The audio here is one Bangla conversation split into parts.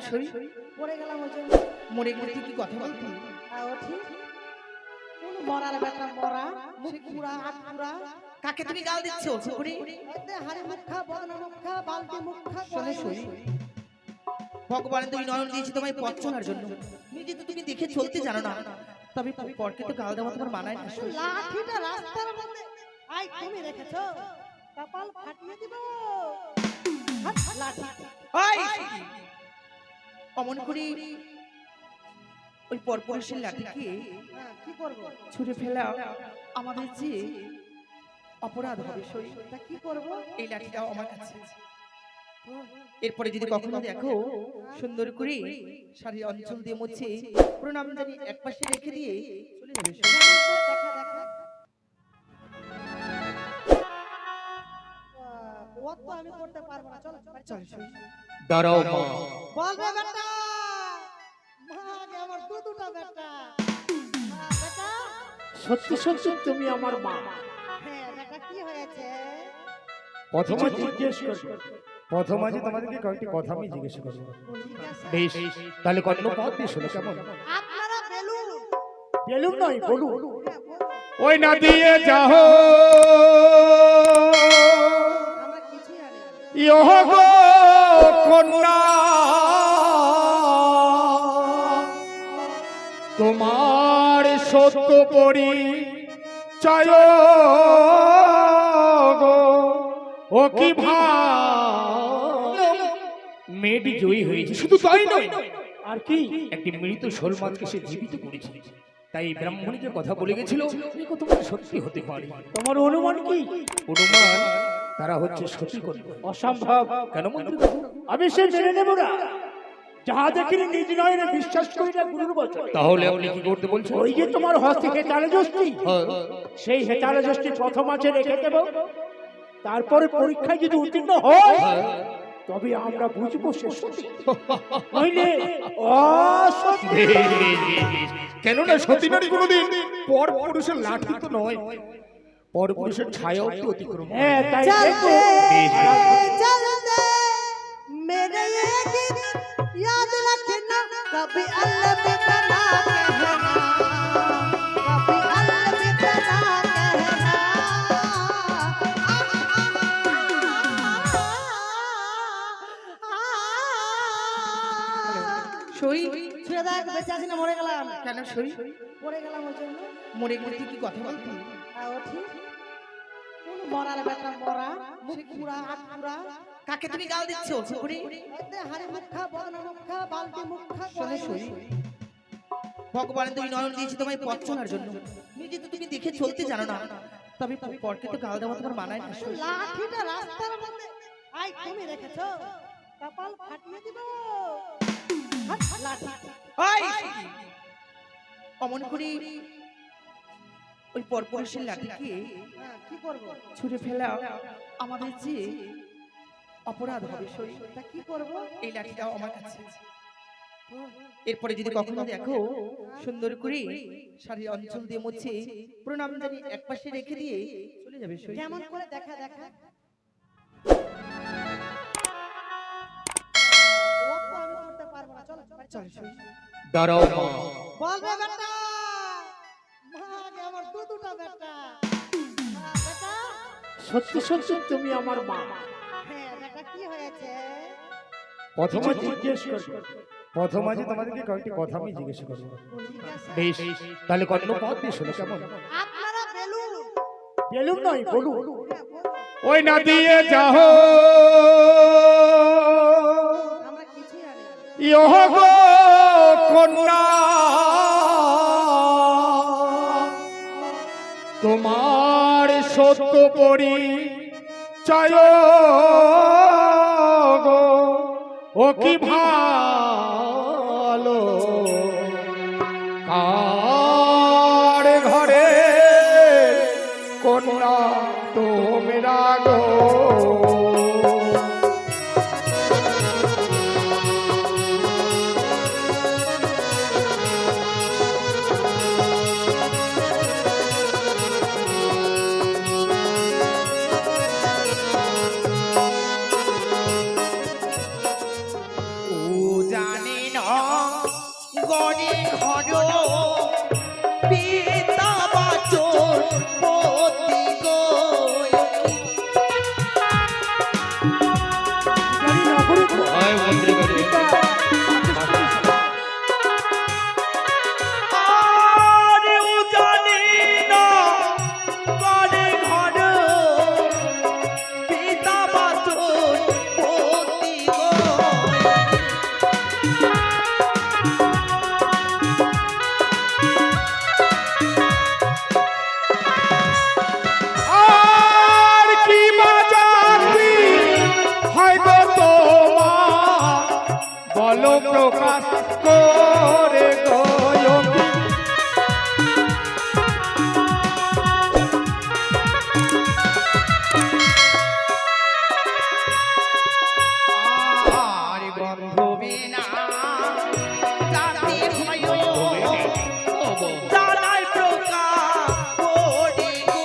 সই পড়ে গেলাম ওই জন্য। মরে গেলে তুই কি কথা বলতি? ও ঠিক। কোন মরার বেটা মরা, মুখ পুরা, হাত পুরা। কাকে তুমি গাল দিচ্ছ ফুকুরি? এতে হাড়ি মুখ খা, বদনা মুখ খা, বালতি মুখ খা, শোনো সই, ভগবান তুমি নয়ন দিয়েছি তোমায় পথ চলার জন্য, নিজে তো তুমি দেখে চলতে জানো না, তবে পরকে তো গাল দেওয়া তোমার মানায় না। সই লাঠিটা রাস্তার মধ্যে আই তুমি রেখেছো, কপাল ফাটিয়ে দিব। হাত লাঠি। ওই অমন করে ওই পরপুরুষের লাঠিকে হ্যাঁ, কি করব? ছুঁড়ে ফেলা আমাদের যে অপরাধ হবে। সই তা কি করব? এই লাঠিটাও আমার কাছে। এরপরে যদি কখনো দেখো সুন্দর করে শাড়ির অঞ্চল দিয়ে মুছে প্রণাম জানিয়ে এক পাশে রেখে দিয়ে চলে যাবে। সই দেখা দেখা। ও তো আমি করতে পারবো না, চলো চল সই দাঁড়াও মা। বলবে বেটা, মা গে আমার দুটা বেটা। বেটা, সত্যি সত্যি তুমি আমার মা। হ্যাঁ বেটা, কি হয়েছে? প্রথমে জিজ্ঞেস করবো, প্রথমে তোমাদেরকে কয়েকটি কথা আমি জিজ্ঞেস করবো। ঠিক আছে। বেশ, তাহলে কর্ণপাত দিয়ে শোনো কেমন? আপনারা বেলুন। বেলুন নয়, বলুন। হ্যাঁ, বলুন। ওই না দিয়ে যাও আমরা কিছুই জানি না। ইহ গো কন্যা, তোমার সত্য পরিচয় গো, ও কি মেয়েটি জয়ী হয়েছে। শুধু তাই নয়, আর কি একটি মৃত শোল মাছকে সে জীবিত করেছে। তাই ব্রাহ্মণী যে কথা বলে গেছিল এ কথা তোমার সত্যি হতে পারে। তোমার অনুমান কি? অনুমান তারা হচ্ছে সত্যি কথা। অসম্ভব কেন মন্ত্রী? আমি সে মেনে নেব না। যাহা দেখিনি নিজ নয়নে বিশ্বাস করি না গুরুর বচন। তাহলে আপনি কি করতে বলছেন? ওই যে তোমার হস্তে হেতালে যষ্টি, সেই হেতালে যষ্টি প্রথম আছে রেখে দেব। তারপরে পরীক্ষায় যদি উত্তীর্ণ হয় তবে আমরা বুঝবো সে সত্যি নইলে অসত্যি। কেননা সত্যি নারী কোনোদিন পর পুরুষের লাঠি তো নয়, পর পুরুষের ছায়াও কি অতিক্রম। হ্যাঁ, তাই দেখো। चलते मेरे ये गीत याद रखना, कभी अलविदा ना कहना, कभी अलविदा ना कहना। সই ছুঁয়ে দেখ, বেঁচে আছি না মরে গেলাম? কেন সই পড়ে গেলাম ওই জন্য। মরে গেলে তুই কি কথা বলতি? ও ঠিক। কোন মরার বেটা মরা, মুখ পুরা, হাত পুরা। কাকে তুমি গাল দিচ্ছ ফুকুরি? এতে হাড়ি মুখ খা, বদনা মুখ খা, বালতি মুখ খা, শোনো সই, ভগবান তুমি নয়ন দিয়েছি তোমায় পথ চলার জন্য, নিজে তো তুমি দেখে চলতে জানো না, তবে পরকে তো গাল দেওয়া তোমার মানায় না। সই লাঠিটা রাস্তার মধ্যে আই তুমি রেখেছো, কপাল ফাটিয়ে দিব। হাত লাঠি। ওই অমন করে ওই পরপুরুষের লাঠিকে হ্যাঁ, কি করব? ছুঁড়ে ফেলা আমাদের যে অপরাধ হবে। সই তা কি করব? এই লাঠিটাও আমার কাছে। এরপরে যদি কখনো দেখো সুন্দর করে শাড়ির অঞ্চল দিয়ে মুছে প্রণাম জানিয়ে এক পাশে রেখে দিয়ে চলে যাবে। সই কেমন করে দেখা দেখা। ও তো আমি করতে পারবো না, চলো চল সই দাঁড়াও মা। বলবে বেটা, মা গে আমার দুটা বেটা। বেটা, সত্যি সত্যি তুমি আমার মা। হ্যাঁ বেটা, কি হয়েছে? প্রথমে জিজ্ঞেস করবো, প্রথমে তোমাদেরকে কয়েকটি কথা আমি জিজ্ঞেস করবো। ঠিক আছে। বেশ, তাহলে কর্ণপাত দিয়ে শোনো কেমন? আপনারা বেলুন। বেলুন নয়, বলুন। হ্যাঁ, বলুন। ওই না দিয়ে যাও আমরা কিছুই জানি না। ইহ গো কন্যা, তোমার সত্য পরিচয় গো, ও কি ভালো কার ঘরে কন্যা তোমরা গো। ও জান পিতা বাচন পতি গো জানি না করে হয় মন্ত্রী বাবু আরেও জানি না কারে ঘর পিতা বাচন পতি গো আর কি বাজাবি হয় গো তোমার বলো প্রকাশ করে গো যোগী। আর গন্ধ বিনা জাতি ভয় জানাই প্রকাশ করি গো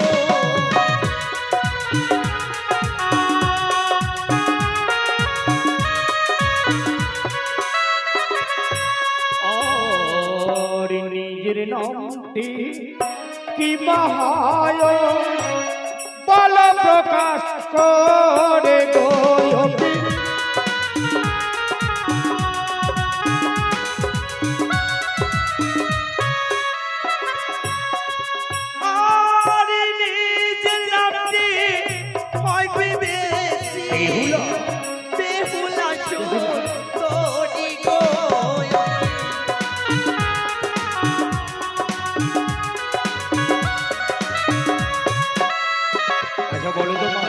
और নিজের নামটি কি মহায় বল প্রকাশ করে গো যোগী। আর নিজের নামটি হয় বিবেশী বেহুলা। বেহুলা সুন্দরী গো আচ্ছা বলো তো মা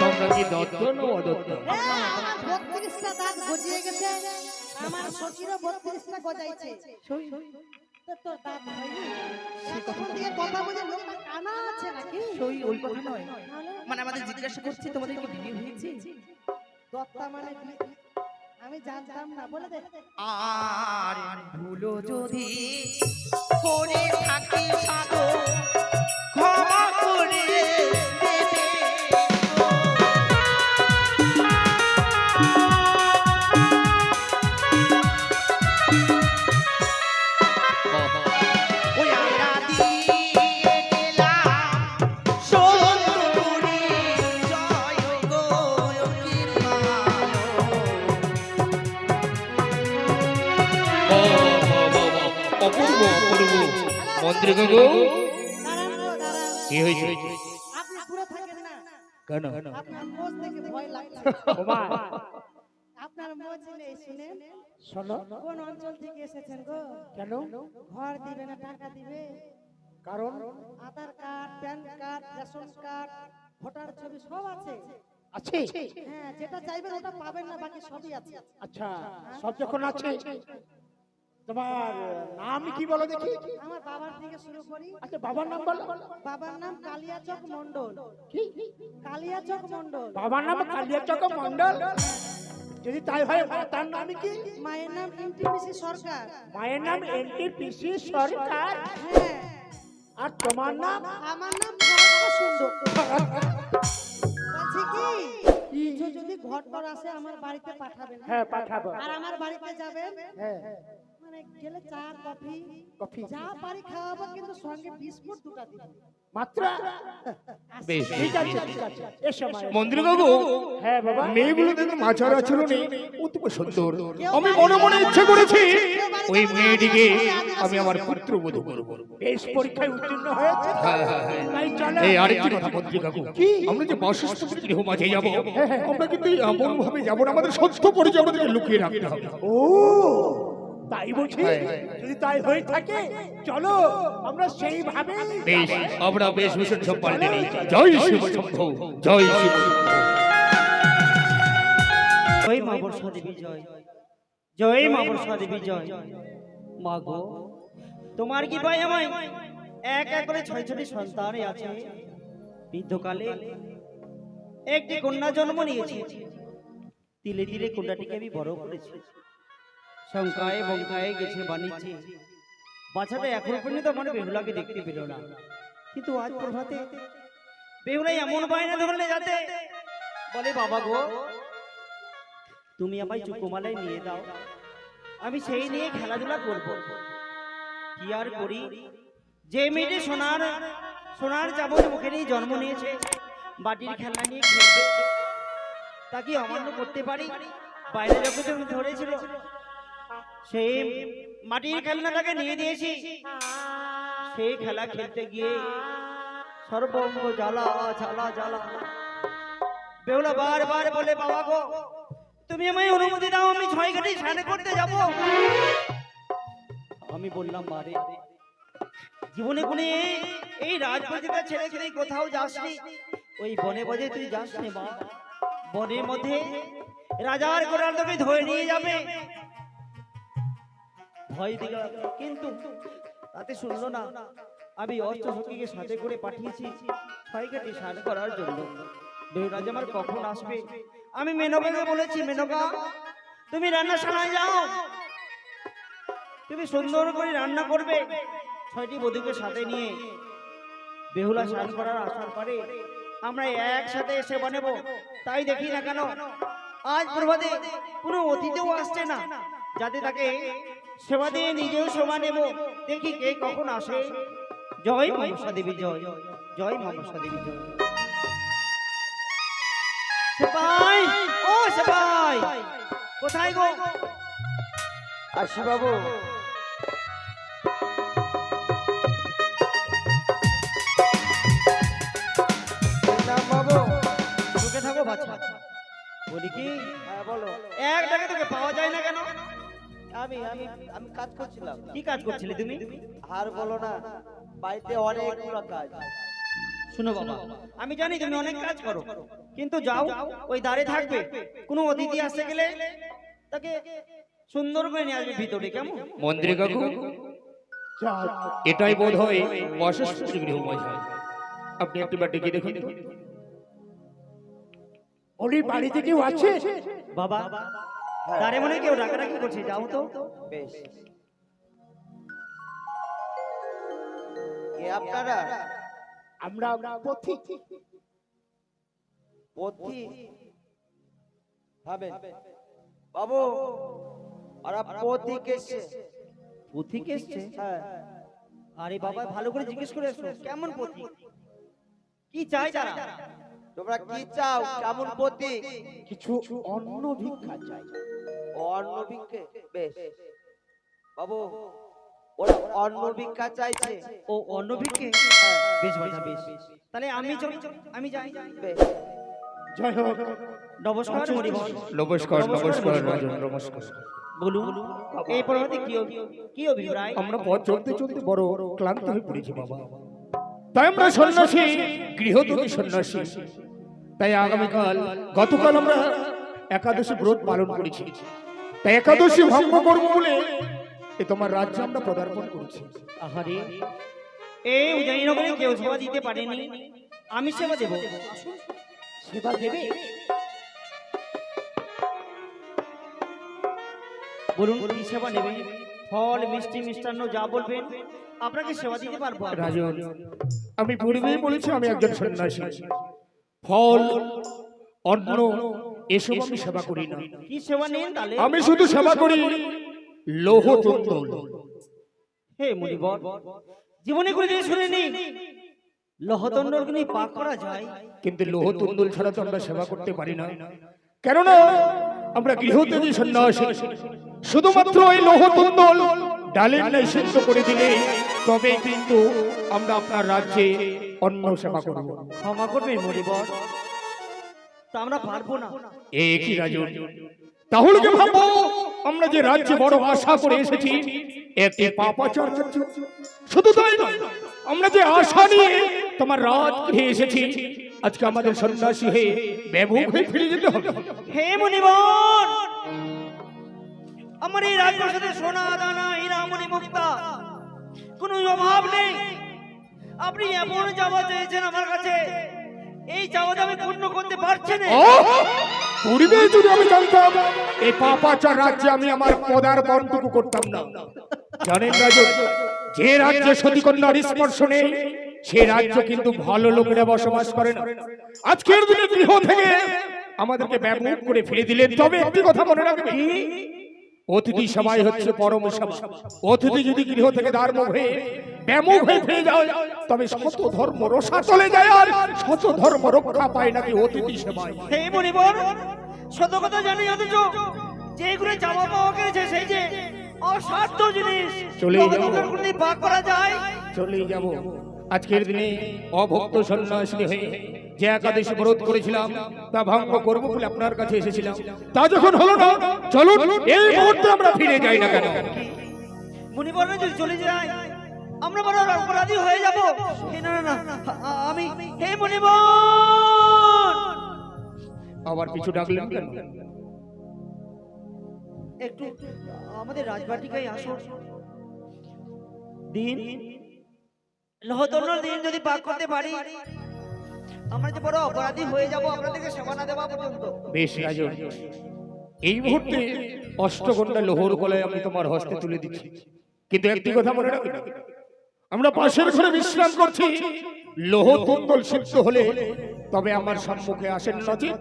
তোমরা কি দত্ত না অদত্ত হ্যাঁ, আমার 32টা দাঁত গজিয়ে গেছে, আমার শ্বশুরও 32টা গজাইছে। তো তোর দাঁত হয়নি? তখন থেকে কথা বলে লোকটা কানা আছে নাকি? সই ওই কথা নয় তাহলে মানে আমাদের জিজ্ঞাসা করছি তোমাদের কি বিয়ে হয়েছে দত্তা মানে কি? আমি জানতাম না, বলে দে। আর ভুলো যদি করে থাকি সাধো ক্ষমা করে দেবে গো। ওই আমরা দিয়ে গেলাম সুন্দরী জয় গো অপূর্ব অপূর্ব মন্ত্রী বাবু দাঁড়ান গো, দাঁড়ান। কি হয়েছে আপনি পুরো থাকেন না, কেন আপনার মোজ দেখে ভয় লাগছে। ওমা আপনার মোজ নেই, শুনেন। শোনো কোন অঞ্চল থেকে এসেছেন গো? কেন ঘর দিবে না টাকা দিবে? কারণ Aadhaar card, PAN card, ration card, voter ছবি সব আছে। আছে হ্যাঁ, যেটা চাইবেন ওটা পাবেন না, বাকি সবই আছে। আচ্ছা সব যখন আছে তোমার নাম কি বলো দেখি আমার বাবার থেকে শুরু করি। আচ্ছা বাবার নাম বলো বাবার নাম কালিয়াচক মন্ডল। কি কালিয়াচক মন্ডল। বাবার নাম কালিয়াচক মন্ডল যদি তাই হয় তার নাম কি মায়ের নাম এনটিপিসি সরকার। মায়ের নাম এনটিপিসি সরকার হ্যাঁ, আর তোমার নাম আমার নাম খড়গা সুন্দর। বলছি কি কিছু যদি ঘটবর আসে আমার বাড়িতে পাঠাবেন। হ্যাঁ পাঠাবো আর আমার বাড়িতে যাবেন, হ্যাঁ মানে গেলে চা কফি কফি যা পারি খাওয়াবো, কিন্তু সঙ্গে বিস্কুট দুটা দিবেন। মাত্র বেশ ঠিক আছে ঠিক আছে এসো মায়ের। মন্ত্রী বাবু হ্যাঁ বাবা মেয়েগুলো দেখুন আচার আচরণে অতীব সুন্দর কেউ আমি বাড়ি মনে মনে যাবে ইচ্ছে না, করেছি কেউ বাড়ি ওই যাবে না, মেয়েটিকে আদিবাসী আমি আমার আছে। পুত্রবধূ করব বেশ পরীক্ষায় উত্তীর্ণ হয়েছে হ্যাঁ, হ্যাঁ, হ্যাঁ। তাই চলো এই আরেকটি কথা মন্ত্রী কাকু কি? আমরা যে বাসস্থানের গৃহ মাঝে যাব আমরা কিন্তু এমন ভাবে যাব না আমাদের সত্য পরিচয় আমাদেরকে লুকিয়ে রাখতে হবে ও তাই বলছি হ্যাঁ। যদি তাই হয়ে থাকে চলো আমরা সেইভাবে বেশ আমরা বেশভূষণ সব পাল্টে নিই জয় শিব শম্ভু জয় শিব শম্ভু। জয় মা বর্ষা দেবী জয়, জয় মা বর্ষা দেবী জয়। মা গো, তোমার কি ভাই আমায় এক এক করে 6টি সন্তান আছে। বৃদ্ধকালে একটি কন্যা জন্ম নিয়েছে, তিলে তিলে কন্যাটিকে আমি বড় করেছি। সংখ্যায় বংখ্যায় গেছে বাণিজ্যে, বাচ্চাটা এখনো পর্যন্ত আমার বেহুলাকে দেখতে পেল না। কিন্তু আজ প্রভাতে বেহুলাই এমন বায়না ধরলে যাতে বলে, বাবা গো তুমি আমায় চুকুমালায় নিয়ে দাও, আমি সেই নিয়ে খেলাধুলা করব। কি আর করি, যে মেয়েটি সোনার সোনার চাবুক মুখে নিয়ে জন্ম নিয়েছে, বাটির খেলনা নিয়ে খেলবে, তা কি অমান্য করতে পারি? বাইরে যখন তুমি ধরেছিল সেই মাটির খেলনাটাকে নিয়ে দিয়েছি, সেই খেলা খেলতে গিয়ে সর্বঙ্গ জ্বালা জ্বালা জ্বালা। বেহুলা বারবার বলে, বাবা গো তুমি আমায় অনুমতি দাও, আমি 6 ঘাটে স্নান করতে যাব। আমি বললাম, বারে জীবনে কোনে এই রাজপ্রতিটা ছেড়ে ছেড়ে কোথাও যাসনি, ওই বনে বনে তুই যাসনি মা। বনের মধ্যে রাজার কোরাল তোকে ধরে নিয়ে যাবে, ভয় দিল, কিন্তু তাতে শুনলো না। আমি অস্ত্র সখীকে সাথে করে পাঠিয়েছি 6 ঘাটে স্নান করার জন্য। বেহুরাজ আমার কখন আসবে? আমি মেনকাকে বলেছি, মেনকা তুমি রান্নাশালায় যাও, তুমি সুন্দর করে রান্না করবে। 6টি বধূকে সাথে নিয়ে বেহুলা স্নান করার আসার পরে আমরা একসাথে সেবা নেব। তাই দেখি না কেন আজ প্রভাতে কোনো অতিথিও আসছে না, যাতে তাকে সেবা দিয়ে নিজেও সেবা নেব। দেখি কে কখন আসে। জয় মনসা দেবী জয়, জয় মনসা দেবী জয়। সেপাই, ও সেপাই, কোথায় গো? আসি বাবু। নাম বাবু। ঢুকে থাকো বাচ্চা। বলি কি, হ্যাঁ বলো। এক ডাকে তোকে পাওয়া যায় না কেন? আমি আমি আমি কাজ করছিলাম। কি কাজ করছিলে তুমি? আর বলো না, বাড়িতে অনেকগুলো কাজ। শুনো বাবা, আমি জানি তুমি অনেক কাজ করো, কিন্তু যাও ওই দ্বারে থাকবে। কোনো অতিথি আসতে গেলে তাকে সুন্দর করে নিয়ে আসবে ভিতরে, কেমন? মন্ত্রী কাকু, এটাই বোধ হয় বাসস্পতি গৃহময়। আপনি একটু ডেকে দেখুন তো। ওই বাড়িতে কেউ আছে? বাবা দ্বারে মনে হয় কেউ ডাকাডাকি করছে, যাও তো। বেশ। কে আপনারা? আমরা পথিক। পথি ভাবেন বাবু, ওরা পথিক এসছে। পথিক এসছে? হ্যাঁ। আরে বাবা ভালো করে জিজ্ঞেস করে এসো, কেমন পথিক, কি চাই তারা? তোমরা কি চাও? কেমন পথিক? কিছু অন্ন ভিক্ষা চাই। অন্ন ভিক্ষে? বেশ বাবু, ওরা অন্ন ভিক্ষা চাইছে। ও অন্ন ভিক্ষে? বেশ বাবা বেশ, তাহলে আমি আমি যাই। বেশ। জয় হোক। নমস্কার মরিবর। নমস্কার নমস্কার রাজন, নমস্কার। বলুন এই পর্বতে কি অভিপ্রায়? আমরা পথ চলতে চলতে বড় ক্লান্ত হয়ে পড়েছি বাবা। তাই আমরা সন্ন্যাসী, গৃহত্যাগী সন্ন্যাসী। তাই আগামীকাল, গতকাল আমরা একাদশী ব্রত পালন করেছি। তাই একাদশী ভঙ্গ করবো বলে তোমার রাজ্যে আমরা পদার্পণ করেছি। আহারে, এই উদয়নগরে কেউ সেবা দিতে পারেনি, আমি সেবা দেব। সেবা দেবে? বলুন কি সেবা নেবেন? ফল মিষ্টি মিষ্টান্ন যা বলবেন আপনাকে সেবা দিতে পারবো। রাজন, আমি পূর্বেই বলেছি আমি একজন সন্ন্যাসী। ফল, অন্ন এসব আমি সেবা করি না। কি সেবা নেন তাহলে? আমি শুধু সেবা করি লৌহ তুন্দল। হে মুনিবর, জীবনে করে দিয়ে শুনেনি লহতন্ডলগুলি পাক করা যায়, কিন্তু লৌহ তুন্দল ছাড়া তো আমরা সেবা করতে পারি না, কেননা আমরা গৃহত্যাগী সন্ন্যাসী। শুধুমাত্র এই লৌহ তুন্দল ডালের ন্যায় সিদ্ধ করে দিলে তবে কিন্তু আমরা আপনার রাজ্যে অন্ন সেবা করব। ক্ষমা করবেন মুনিবর, তা আমরা পারবো না। কি রাজন, তাহলে কি ভাববো আমরা যে রাজ্যে বড় আশা করে এসেছি একটি পাপাচার রাজ্য? শুধু তাই নয়, আমরা যে আশা নিয়ে তোমার রাত খেয়ে এসেছি, আজকে আমাদের সন্ন্যাসী হয়ে ব্যবহার হয়ে ফিরে যেতে হবে। হে মুনিবর, আমার এই রাজপ্রাসাদে সোনা দানা হীরা মণি মুক্তা কোনো অভাব নেই। আপনি এমন চাওয়া চেয়েছেন আমার কাছে, এই চাওয়াটা আমি পূর্ণ করতে পারছি না। পূর্বে যদি আমি জানতাম এই পাপাচার রাজ্যে আমি আমার পদার্পণটুকু করতাম না। জানেন রাজন, যে রাজ্যে সতীকন্যার স্পর্শ নেই সে রাজ্য কিন্তু ভালো লোকেরা বসবাস করে না। আজকের দিনে গৃহ থেকে আমাদেরকে ব্যবহার করে ফিরে দিলেন, তবে একটি কথা মনে রাখবে, অতিথি সবাই হচ্ছে পরম সেবা। অতিথি যদি গৃহ থেকে দ্বারমুখ হয়ে ব্যামুখ হয়ে ফিরে যায়, তবে শত ধর্ম রসা চলে যায় আর শত ধর্ম রক্ষা পায় নাকি অতিথি সেবায়। হে মনিবর, সত কথা জানি অথচ যেগুলো জামা পাওয়া গেছে সেই যে অসাধ্য জিনিস চলে যাও। কোনদিন পাক করা যায়? চলেই যাব। আজকের দিনে অভক্ত সন্ন্যাসী হয়ে যে একাদশী ব্রত করেছিলাম তা ভঙ্গ করবো বলে আপনার কাছে এসেছিলাম। তা যখন হলো না, চলুন এই মুহূর্তে আমরা ফিরে যাই না কেন? মনিবররা যদি চলে যায় আমরা বড় অপরাধী হয়ে যাব। না না না, আমি হে মনিবর, আবার পিছু ডাকলেন কেন? একটু আমাদের রাজবাটিকায় আসো। দিন লহতন্ন দিন যদি পাক করতে পারি, আমরা যে বড় অপরাধী হয়ে যাব আপনাদেরকে সেবা না দেওয়া পর্যন্ত। বেশ রাজন, এই মুহূর্তে অষ্টগন্ডা লোহর গলায় আমি তোমার হস্তে তুলে দিচ্ছি। কিন্তু একটি কথা মনে রাখবে, আমরা পাশের ঘরে বিশ্রাম করছি। লোহ তুন্দল সিদ্ধ হলে তবে আমার সম্মুখে আসেন, নচিত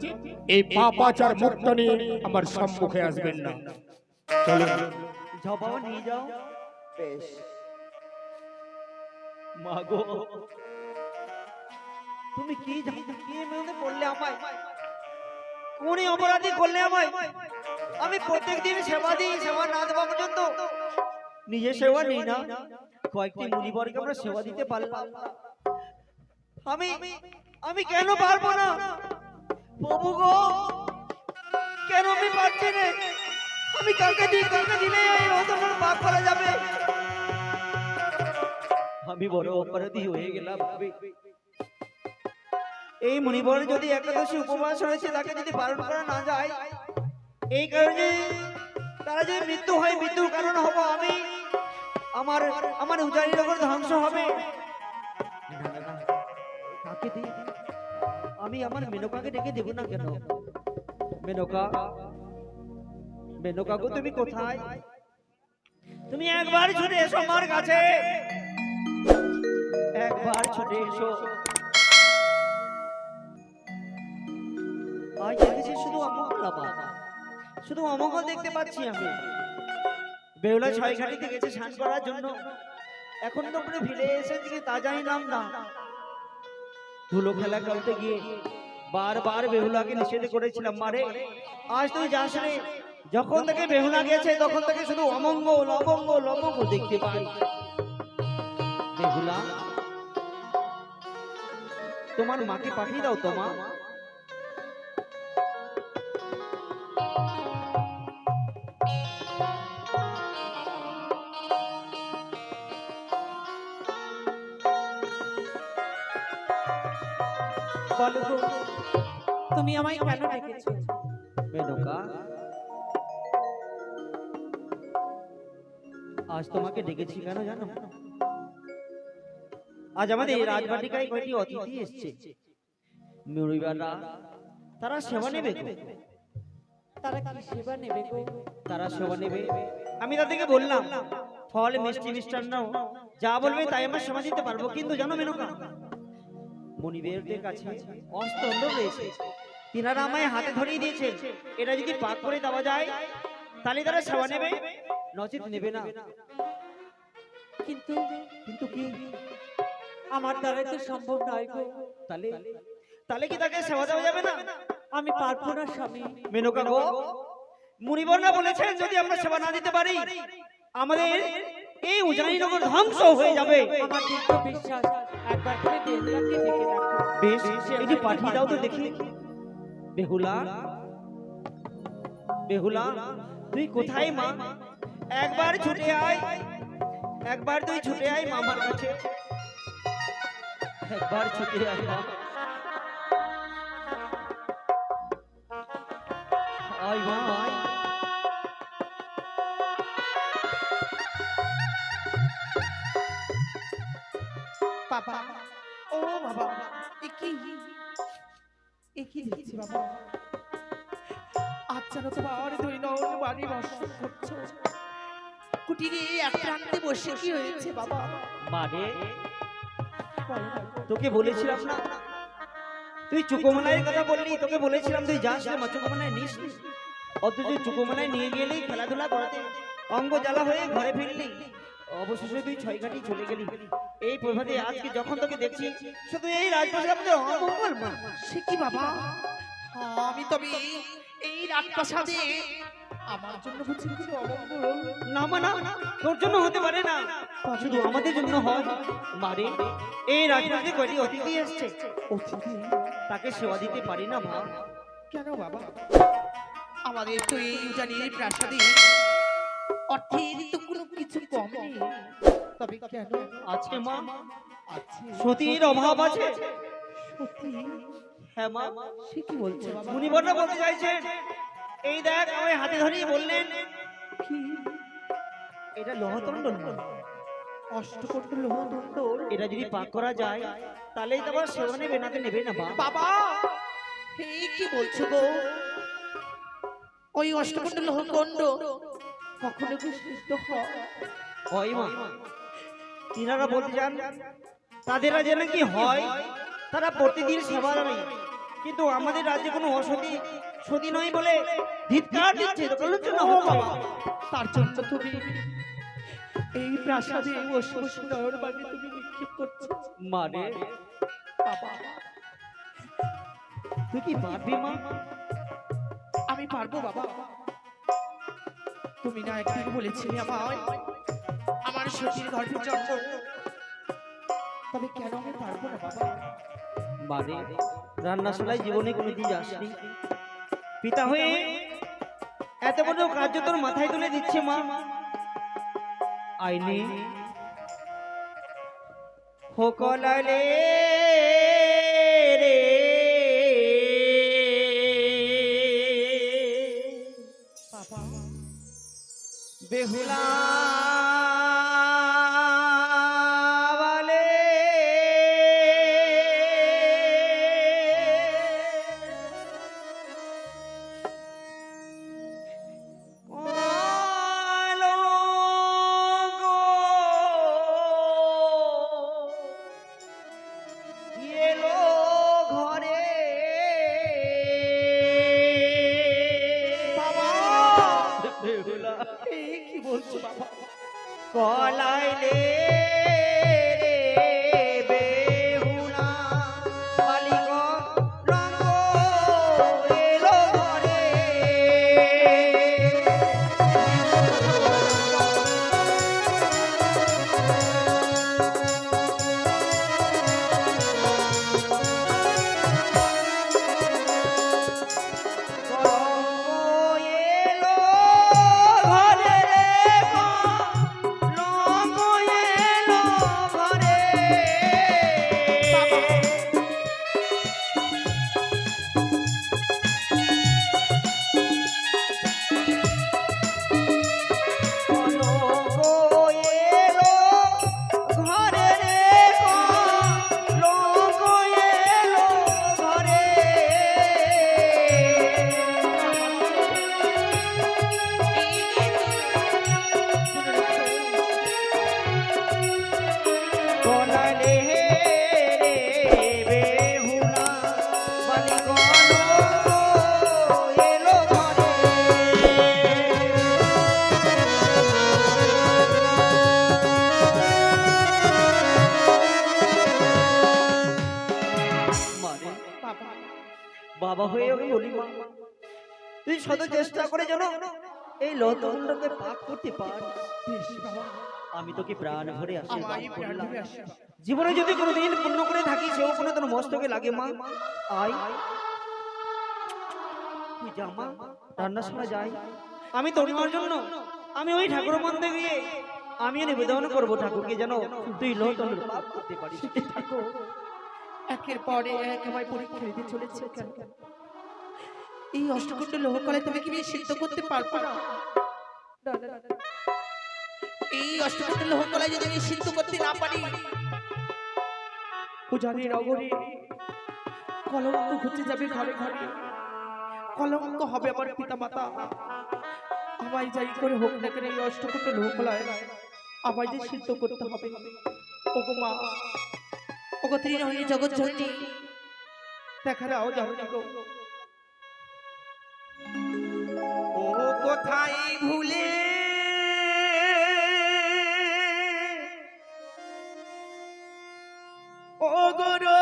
এই পাপাচার মুক্ত নিয়ে আমার সম্মুখে আসবেন না। চলুন। যাও বাবা, নিয়ে যাও। বেশ। মাগো, তুমি কি জানো, কি মনে পড়লে আমায়, কোন অপরাধী করলে আমায়? আমি প্রত্যেকদিন সেবা দিই, সেবা না দেওয়া পর্যন্ত নিজে সেবা নেই না, কয়েকটি মুনিবরকে আমরা সেবা দিতে পারলাম। আমি আমি কেন পারবো না? প্রভু গো, কেন আমি পারছি না? আমি কাকে দিলে এই রতন পাপ করা যাবে? আমি বড় অপরাধী হয়ে গেলাম। এই মনিবর যদি একাদশী উপবাস হয়েছে তাকে যদি পালন করা না যায়, এই কারণে তারা যদি মৃত্যু হয়, মৃত্যুর কারণ হব আমি। আমার উজানির ওপর ধ্বংস হবে। কাকে দিই? আমি আমার মেনকাকে ডেকে দেব না কেন? মেনকা, মেনকা গো, তুমি কোথায়? তুমি একবার ছুটে এসো আমার কাছে, একবার ছুটে এসো। আজ দেখেছি শুধু অমঙ্গল, শুধু অমঙ্গল দেখতে পাচ্ছি আমি। বেহুলা ছয়ঘাটিতে গেছে স্নান করার জন্য, এখন তো পুরো ফিরে এসেছে তা জানিলাম না। ধুলো খেলা খেলতে গিয়ে বারবার বেহুলাকে নিষেধ করেছিলাম, মারে আজ তুই যাস রে। যখন থেকে বেহুলা গেছে তখন থেকে শুধু অমঙ্গল অমঙ্গল অমঙ্গল দেখতে পাই। বেহুলা, তোমার মাকে পাঠিয়ে দাও। তোমার বলো গো, তুমি আমায় কেন ডেকেছো? মেনকা, আজ তোমাকে ডেকেছি কেন জানো? আজ আমাদের রাজবাটিকায় কয়টি অতিথি এসছে। মুনিবররা তারা সেবা নেবে গো। তারা কি সেবা নেবে গো? তারা সেবা নেবে। আমি তাদেরকে বললাম ফল মিষ্টি মিষ্টান্ন যা বলবে তাই আমরা সেবা দিতে পারবো। কিন্তু জানো মেনকা, মুনিবরদের কাছে অস্ত্র রয়েছে। তিনারা আমায় হাতে ধরিয়ে দিয়েছে, এটা যদি পাক করে দেওয়া যায় তাহলে তারা সেবা নেবে, নচিত নেবে না। কিন্তু কিন্তু কি? আমার দ্বারা তো সম্ভব নয় গো। তাহলে তাহলে কি তাকে সেবা দেওয়া যাবে না? আমি পারবো না স্বামী। মেনকা গো, মুনিবররা বলেছেন যদি আমরা সেবা না দিতে পারি আমাদের এই উজানি নগর ধ্বংস হয়ে যাবে। আমার দীর্ঘ বিশ্বাস, একবার করে বেহুলাকে ডেকে রাখো। বেশ, এটি পাঠিয়ে দাও তো দেখি। বেহুলা, বেহুলা, তুই কোথায় মা? একবার ছুটে আয়, একবার তুই ছুটে আয় মামার কাছে, একবার ছুটে আয় মা। আয় মা, আয়। বাবা, ও বাবা, এ কি দেখছি বাবা? আচ্ছা না তোমার দুই নয়ন বাড়ি বর্ষণ করছো, কুটিরে এক প্রান্তে বসে কি হয়েছে বাবা? মানে তোকে বলেছিলাম না, তুই চুকোমলাইয়ের কথা বললি, তোকে বলেছিলাম তুই যাস না, চুকোমলায় নিস নি। অথচ চুকোমানায় নিয়ে গেলেই খেলাধুলা করাতে অঙ্গ জ্বালা হয়ে ঘরে ফিরলি, অবশেষে তুই ছয় ঘাটি চলে গেলি। এই প্রভাতে আজকে যখন তোকে দেখছি শুধু এই রাজপ্রাসাদ আমাদের অমঙ্গল মা। সে কি বাবা, আমি তবে এই রাজপ্রাসাদে আমার জন্য বুঝি কিছু অমঙ্গল? না মা না, তোর জন্য হতে পারে না, শুধু আমাদের জন্য হয়। মারে এই রাজপ্রাসাদে কয়টি অতিথি এসছে, অতিথি? তাকে সেবা দিতে পারি না মা। কেন বাবা? আমাদের তো এই উজানির প্রাসাদে অর্থের তো কোনো কিছু কম নেই, তবে কেন? আছে মা, আছে সতীর অভাব আছে। সত্যি? হ্যাঁ মা, সে কি বলছে বাবা? মুনিবররা বলতে চাইছেন, এই দেখ আমায় হাতে ধরিয়ে বললেন কি? এটা লোহতন্ডন মা। অষ্টকোট লোহদণ্ড? এটা যদি পাক করা যায় তাহলেই তো আবার সেবা নেবে, নাতে নেবে না মা। বাবা, এই কি বলছো গো? ওই অষ্টকোট লোহদণ্ড কখনো কি সৃষ্ট হয়? হয় মা, তিনারা বলতে চান তাদের রাজ্যে নাকি হয়, তারা প্রতিদিন সেবা নেয়, কিন্তু আমাদের রাজ্যে কোনো অসতী সতী নয় বলে ধিক্কার দিচ্ছে। তো আলোচনা ও হচ্ছে। বাবা, তার জন্য তুমি এই প্রাসাদে অশ্বসী নয়ন বাগে তুমি নিক্ষেপ করছো মানে বাবা? তুই কি পারবি মা? আমি পারবো বাবা। তুমি না একদিন বলেছিলে আমায় আমার সতীর গর্ভে জন্ম, তবে কেন আমি পারবো না বাবা? মানে রান্নাশালায় জীবনে কোনোদিন যাসনি, পিতা হয়ে এত বড় কার্য তোর মাথায় তুলে দিচ্ছে মা। আইনে হোকলালে রে বাবা, বেহুলা বালে এলো ঘরে বাবা, বেহুলা এই কি বলছো বাবা? কলাইলে রে বেহুলা মালিক রঙ্গ এলো ঘরে। রঙ্গ এলো ঘরে রে রঙ্গ এলো ঘরে। রঙ্গ এলো ঘরে রে রঙ্গ এলো ঘরে। কলালে রে বেহুলা বালিক এলো ঘরে। মানে বাবা, বাবা হয়ে আমি বলি মা, তুই শত চেষ্টা করে যেন এই লতমুন্ডকে পাক করতে পার। বেশ বাবা, আমি তোকে প্রাণ ভরে আশীর্বাদ আমায় প্রাণ করলাম। ভরে আশীর্বাদ। জীবনে যদি কোনোদিন পূর্ণ করে থাকি সেও কোনো তোর মস্তকে লাগে মা। আয় তুই যা মা, রান্নার সময় যাই। আমি তরিমার জন্য আমি ওই ঠাকুর মন্দিরে গিয়ে আমিও নিবেদন করবো ঠাকুরকে যেন তুই লতমুন্ড পাক করতে পারিস। ঠাকুর, একের পরে এক আমায় পরীক্ষা দিতে চলেছে কেন? এই অষ্টকুণ্ড লোহকলায় তুমি কি সিদ্ধ করতে পারবো না? না, না, না, না। এই অষ্টকুণ্ড লোহকলায় যদি আমি সিদ্ধ করতে না পারি, পূজারী নগরে কলঙ্ক ঘুচে যাবে ঘরে ঘরে, কলঙ্ক হবে আমার পিতা মাতা। আমায় যাই করে হোক না কেন এই অষ্টকুণ্ড লোহকলায় আমায় যে সিদ্ধ করতে হবে। ওগো মা, ওগো ত্রিনয়নী জগৎ জননী, দেখা দাও জননী গো। কোথায় ভুলে ও গরো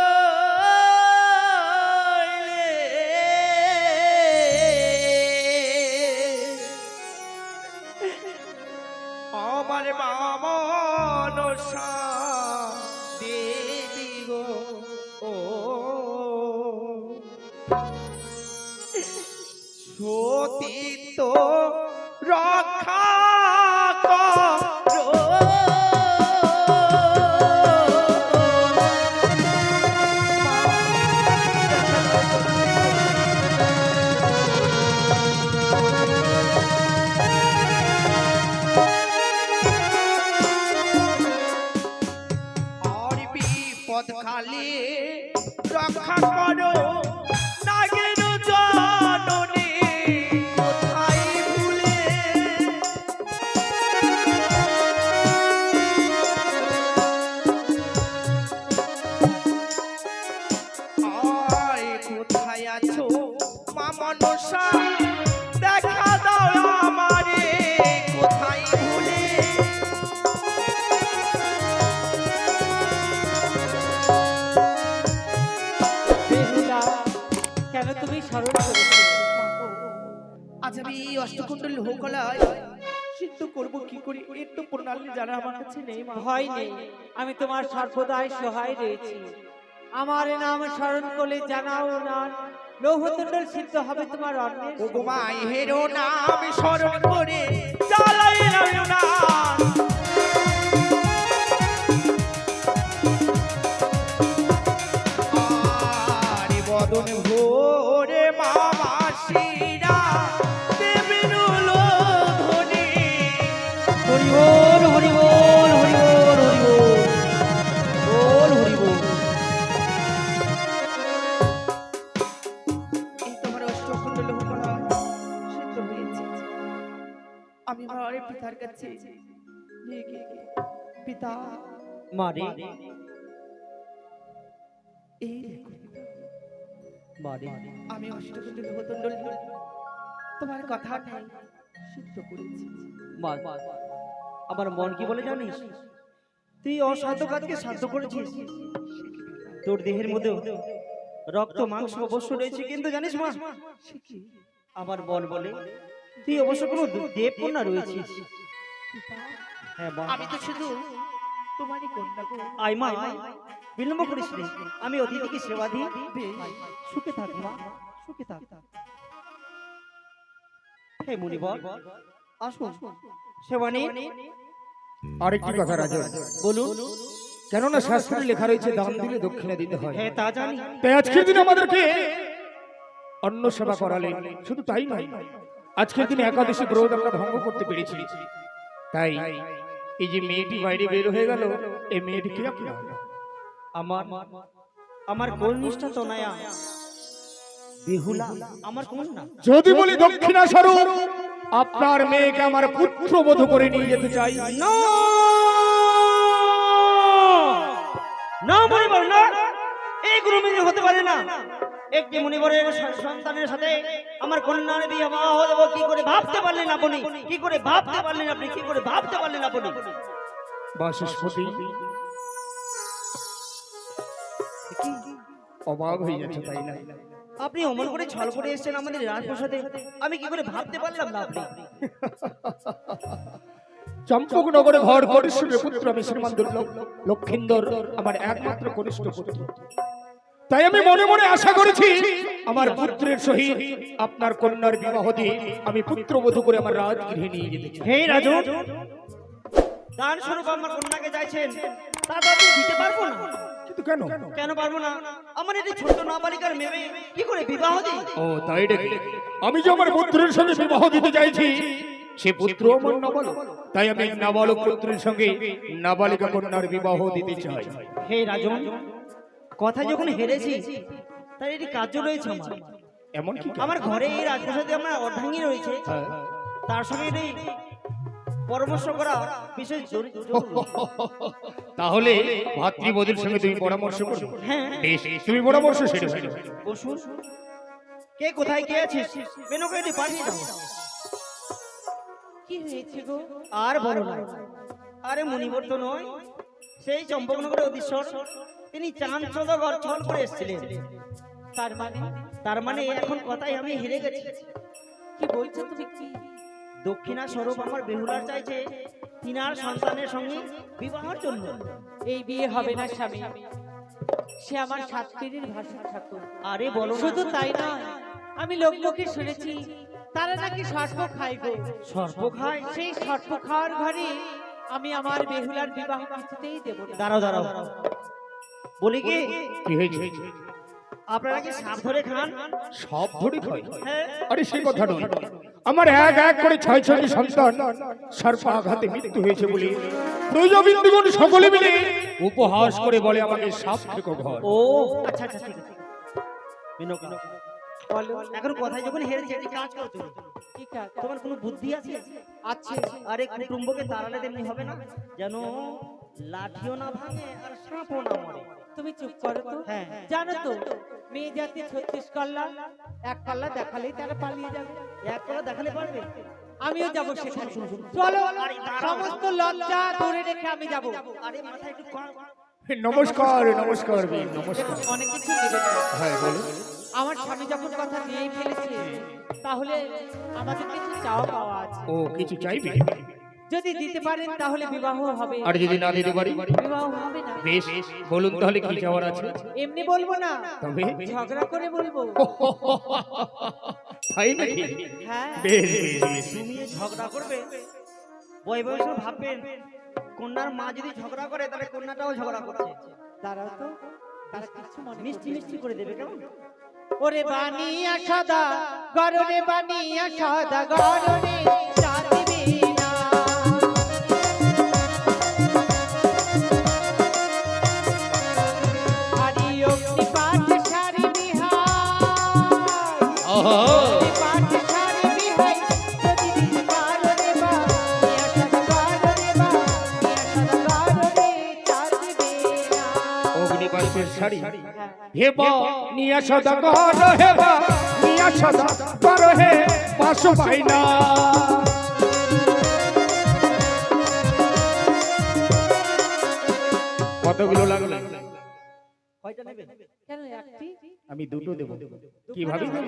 আমার মনসা দেবী গো ও সতীত্ব রক্ষা করো আর বিপদ কালে রক্ষা করো নাগের জননী কোথায় ভুলে আয় কোথায় আছো মা মনসা দেখা দাও আমারে কোথায় ভুলে বেহুলা, কেন তুমি স্মরণ করেছো? আজ আমি এই অষ্টকুণ্ডল লোহকলায় সিদ্ধ করবো কি করি এর তো প্রণালী জানা আমার কাছে নেই মা। ভয় নেই, আমি তোমার সর্বদাই সহায় রয়েছি। আমার নাম স্মরণ করলে জানাও না লৌহতুণ্ডল সিদ্ধ হবে তোমার অন্যের ও গো মায়ের নাম স্মরণ করে চালাই না আরে বদন ভোরে মামাসিরা দেবেন ধনে হরি বল হরি বল হরি বল হরি বল হরি বল। এই তোমার অষ্টকুণ্ডল লোহকলা সিদ্ধ হয়েছে। আমি আমার পিতার কাছে গিয়ে পিতা মারে এই দেখো মারে আমি অষ্টকুণ্ডল লোহদণ্ডল তোমার কথা নাই সিদ্ধ করেছি। মা, আমার মন কি বলে জানিস? তুই অসাধ্য কাজকে সাধ্য করেছিস। তোর দেহের মধ্যে রক্ত মাংস অবশ্য রয়েছে, কিন্তু জানিস মা, সে কি আমার মন বলে তুই অবশ্য কোনো দেব কন্যা রয়েছিস। পিতা? হ্যাঁ মা, আমি তো শুধু তোমারই কন্যা গো। আয় মা আয়, বিলম্ব করিস নে, আমি অতিথিকে সেবা দিই। বেশ, সুখে থাক মা, সুখে থাক। হে মুনিবর, আসুন সেবা নিন। আরেকটি কথা রাজা, বলুন। কেননা শাস্ত্রে লেখা রয়েছে দান দিলে দক্ষিণা দিতে হয়। হ্যাঁ তা জানি। তাই আজকের দিন আমাদেরকে অন্ন সেবা করালেন। শুধু তাই নয়, আজকের দিনে একাদশী ব্রত আমরা ভঙ্গ করতে পেরেছি। তাই এই যে মেয়েটি বাইরে বের হয়ে গেল, এই মেয়েটি কি আপনার? আমার আমার কর্নিষ্ঠা তনয়া বেহুলা আমার কন্যা। যদি বলি দক্ষিণা স্বরূপ আপনার মেয়েকে আমার পুত্রবধ করে নিয়ে যেতে চাই। না না মুনিবর না, এই কোনো মেয়ে হতে পারে না। একটি মুনিবরের সন্তানের সাথে আমার কন্যার বিবাহ দেব কি করে ভাবতে পারলেন আপনি? কি করে ভাবতে পারলেন আপনি? কি করে ভাবতে পারলেন আপনি? বাসস্পতি অবাক হয়ে যাচ্ছে, তাই না? আপনি অমন করে ছল করে এসেছেন আমাদের রাজপ্রাসাদে, আমি কি করে ভাবতে পারলাম না আপনি? চম্পকনগরে ঘর করিষ্ঠের পুত্র আমি শ্রীমান দুর্লভ লক্ষিন্দর আমার একমাত্র কনিষ্ঠ পুত্র। তাই আমি মনে মনে আশা করেছি আমার পুত্রের সহিত আপনার কন্যার বিবাহ দিয়ে আমি পুত্রবধূ করে আমার রাজগৃহে নিয়ে যেতে চাই। হে রাজু, দান স্বরূপ আমার কন্যাকে চাইছেন, তা তো আমি দিতে পারবো না। কিন্তু কেন? কেন পারবো না? আমার এটি ছোট্ট নাবালিকার মেয়ে, কি করে বিবাহ দিই? ও তাই দেখি আমি যে আমার পুত্রের সঙ্গে বিবাহ দিতে চাইছি, সে পুত্র আমার নাবালক। তাই আমি নাবালক পুত্রের সঙ্গে নাবালিকা কন্যার বিবাহ দিতে চাই। হে রাজন, কথা যখন হেরেছি তার এটি কার্য রয়েছে আমার। এমন কি? আমার ঘরে এই রাজপ্রাসাদে আমার অর্ধাঙ্গী রয়েছে, হ্যাঁ। তার সঙ্গে এই পরামর্শ করা বিশেষ জরুরি। তাহলে ভাতৃবধূর সঙ্গে তুমি পরামর্শ করো। হ্যাঁ বেশ, তুমি পরামর্শ সেরে ফেলো। বসুন। কে কোথায় কে আছিস? মেনকে এটি পাঠিয়ে দাও। কি হয়েছে গো? আর বলো না, আরে মুনিবর তো নয়, সেই চম্পকনগরের অধীশ্বর, তিনি চাঁদচন্দ্র ঘর ছল করে এসেছিলেন। তার মানে এখন কথাই আমি হেরে গেছি। কি বলছো তুমি? কি দক্ষিণা স্বরূপ আমার বেহুলার চাইছে তিনার সন্তানের সঙ্গে বিবাহের জন্য। এই বিয়ে হবে না স্বামী, সে আমার সাত পীরের ভাষা ঠাকুর। আরে বলো না। শুধু তাই নয়, আমি লোকে শুনেছি তারা নাকি সর্প খায় গো। সর্প খায়? সেই সর্প খাওয়ার ঘরে আমি আমার বেহুলার বিবাহ কিছুতেই দেব না। দাঁড়াও দাঁড়াও, বলি কি, কি হয়েছে? আপনারা কি সাপ ধরে খান? সব ধরে খাই? হ্যাঁ। আরে সে কথা নয়, আমার এক এক করে 6 সন্তান সর্পাঘাতে মৃত্যু হয়েছে বলে প্রজাবিন্দুগণ সকলে মিলে উপহাস করে বলে আমাকে সাপ খেকো ঘর। ও আচ্ছা আচ্ছা, ঠিক আছে। বিনো, বলো, এখন কথাই যখন হেরেছে, একটি কাজ করো তুমি। কি কাজ? তোমার কোনো বুদ্ধি আছে? আছে। আরে কুটুম্বকে তাড়ালে তেমনি হবে না, যেন লাঠিও না ভাঙে আর সাপও না মরে। তুমি চুপ করো তো। হ্যাঁ। জানো তো মেয়ে জাতি 36 কল্লা, এক কল্লা দেখালেই তারা পালিয়ে যাবে। এক করে দেখালে পারবে? আমিও যাবো সেখানে। চলো, আরে দাঁড়াও। সমস্ত লজ্জা দূরে রেখে আমি যাবো। আরে মাথায় একটু নমস্কার নমস্কার বীর, নমস্কার। অনেক কিছু নেবেন না। হ্যাঁ বলো। আমার স্বামী যখন কথা দিয়েই ফেলেছে, তাহলে আমাদের কিছু চাওয়া পাওয়া আছে। ও কিছু চাইবে? যদি দিতে পারেন তাহলে বিবাহ হবে, আর যদি না দিতে পারি? বিবাহ হবে না। বেশ, বলুন তাহলে কি চাওয়ার আছে? এমনি বলবো না, তবে ঝগড়া করে বলবো। তাই নাকি? হ্যাঁ। বেশ বেশ বেশ। তুমি ঝগড়া করবে, বই বয়সে ভাববেন কন্যার মা যদি ঝগড়া করে তাহলে কন্যাটাও ঝগড়া করছে। দাঁড়াও তো, তারা কিছু মনে মিষ্টি মিষ্টি করে দেবে কেমন? ওরে বানিয়া সদা গরনে, বানিয়া সদা গরনে চা দিবি না। আরি অগ্নি পাঠ সারি বিহাই, অগ্নি পাঠ সারি বিহাই, যদি দিতে পারো রে বা, নিয়া সদা গরনে বা, নিয়া সদা গরনে চা দিবি না। অগ্নিপাশের শাড়ি হ্যাঁ। হেবা নিয়া সদা কর, হেবা নিয়া সদা কর, হে পাশো পাই না। কতগুলো লাগলো? কয়টা নেবেন? কেন একটি? আমি দুটো দেব। কিভাবে দেব?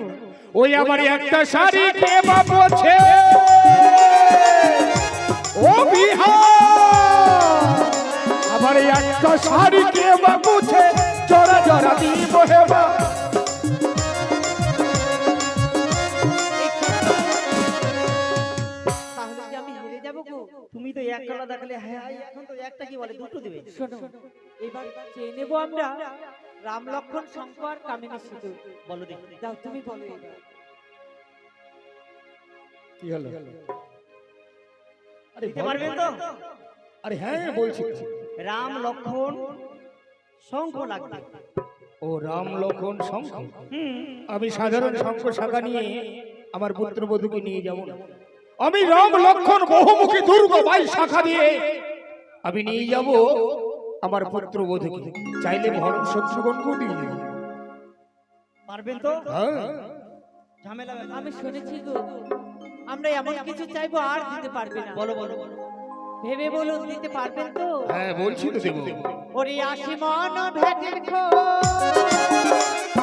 ওই আমার একটা শাড়ি কে বাবছে ও বিহার, আমার একটা শাড়ি কে বাবছে জরা জরা দিব হেবা। তাহলে কি আমি হেরে যাবো গো? তুমি তো এক কলা দেখালে হ্যাঁ, এখন তো একটা কি বলে দুটো দেবে। শোনো, এবার চেয়ে নেবো আমরা রাম লক্ষ্মণ শঙ্কর কামিনী সিঁদুর। বলো দেখি। যাও তুমি বলো এবার। কি হলো? আরে দিতে পারবেন তো? আরে হ্যাঁ বলছি। রাম লক্ষ্মণ শঙ্খ লাগবে। ও রাম লক্ষণ শঙ্খ। হুম। আমি সাধারণ শঙ্খ শাখা নিয়ে আমার পুত্রবধূকে নিয়ে যাব না। আমি রাম লক্ষণ বহুমুখী দুর্গ বাই শাখা দিয়ে আমি নিয়ে যাব আমার পুত্রবধূকে। চাইলে ভরণ শত্রুগণকেও দিয়ে দেব। পারবেন তো? হ্যাঁ। ঝামেলা হবে না। আমি শুনেছি গো, আমরা এমন কিছু চাইবো আর দিতে পারবে না। বলো বলো। ভেবে বলুন, দিতে পারবেন তো? হ্যাঁ বলছি তো দেব। ওরে আশি মন ভেটের খই,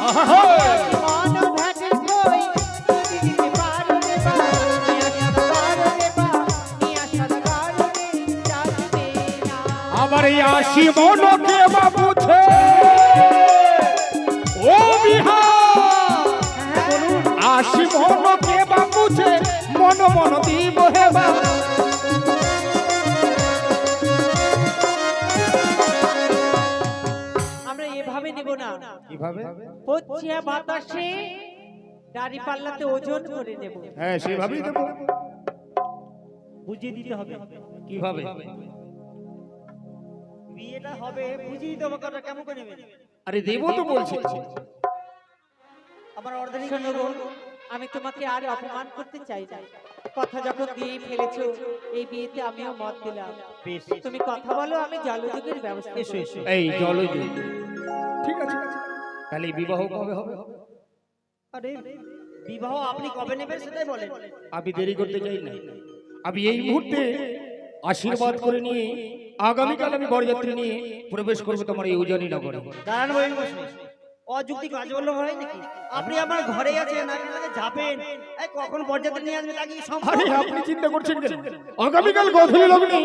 আহা! মন ভেটের খই, যদি দিতে পারো রে বা, নিয়া সদা গরনে বা, নিয়া সদা গরনে চা দিবে না। আমার এই 80 মনকে বাবুছে ও বিহার, 80 মনকে বাবুছে মন মন দিব হেবা। আমরা এভাবে নেব না, কিভাবে? পচিয়া বাতাসে দাড়ি পাল্লাতে ওজন করে নেব। হ্যাঁ সেভাবেই দেব। বুঝিয়ে দিতে হবে। কিভাবে? বিয়েটা হবে বুঝিয়ে দিতে হবে, কথা কেমন করে নেবেন? আরে দেব তো বলছি। আবার অর্ধেক শোনো গো, আমি তোমাকে আর অপমান করতে চাই না। কথা যখন দিয়েই ফেলেছো, এই বিয়েতে আমিও মত দিলাম। বেশ। তুমি কথা বলো, আমি জলযোগের ব্যবস্থা এসো এসো। এই জলজ ঠিক আছে। তাহলে বিবাহ কবে হবে? আরে বিবাহ আপনি কবে নেবেন সেটাই বলেন। আমি দেরি করতে চাই না। আমি এই মুহূর্তে আশীর্বাদ করে নিয়ে আগামীকাল আমি বরযাত্রী নিয়ে প্রবেশ করবো তোমার এই উজানি নগরে। দাঁড়ান বই মশাই, অযুক্তি কাজ বললো হয় নাকি? আপনি আমার ঘরে আছেন, আপনি আমাকে যাবেন, এই কখন বরযাত্রী নিয়ে আসবে তাকে সম্ভব? আরে আপনি চিন্তা করছেন কেন? আগামীকাল গোধূলি লগ্নে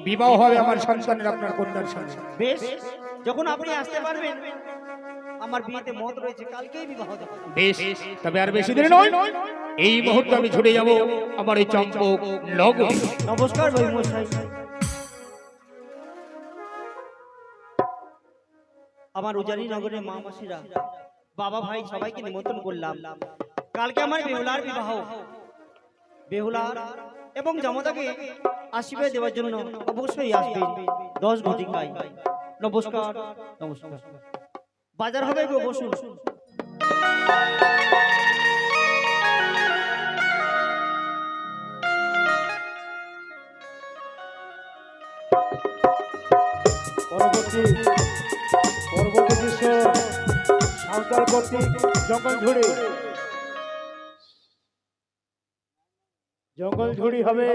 বিবাহ হবে আমার সন্তানের, আপনার কন্যার সঙ্গে। বেশ, যখন আপনি আসতে পারবেন, আমার বিয়েতে মত রয়েছে, কালকেই বিবাহ দেব। বেশ, তবে আর বেশি দেরি নয়, এই মুহূর্তে আমি ছুটে যাব আমার এই চম্পক নগরে। নমস্কার বই মশাই। আমার উজানি নগরের মা মাসিরা, বাবা ভাই সবাইকে নিমন্ত্রণ করলাম। কালকে আমার বেহুলার বিবাহ। বেহুলার এবং জামাতাকে আশীর্বাদ দেওয়ার জন্য অবশ্যই আসবেন 10 ঘটিকায়। নমস্কার নমস্কার। বাজার হবে গো, বসুন। পরবর্তী দৃশ্য সাঁওতাল কর্তৃক জঙ্গল ঝুড়ি হবে।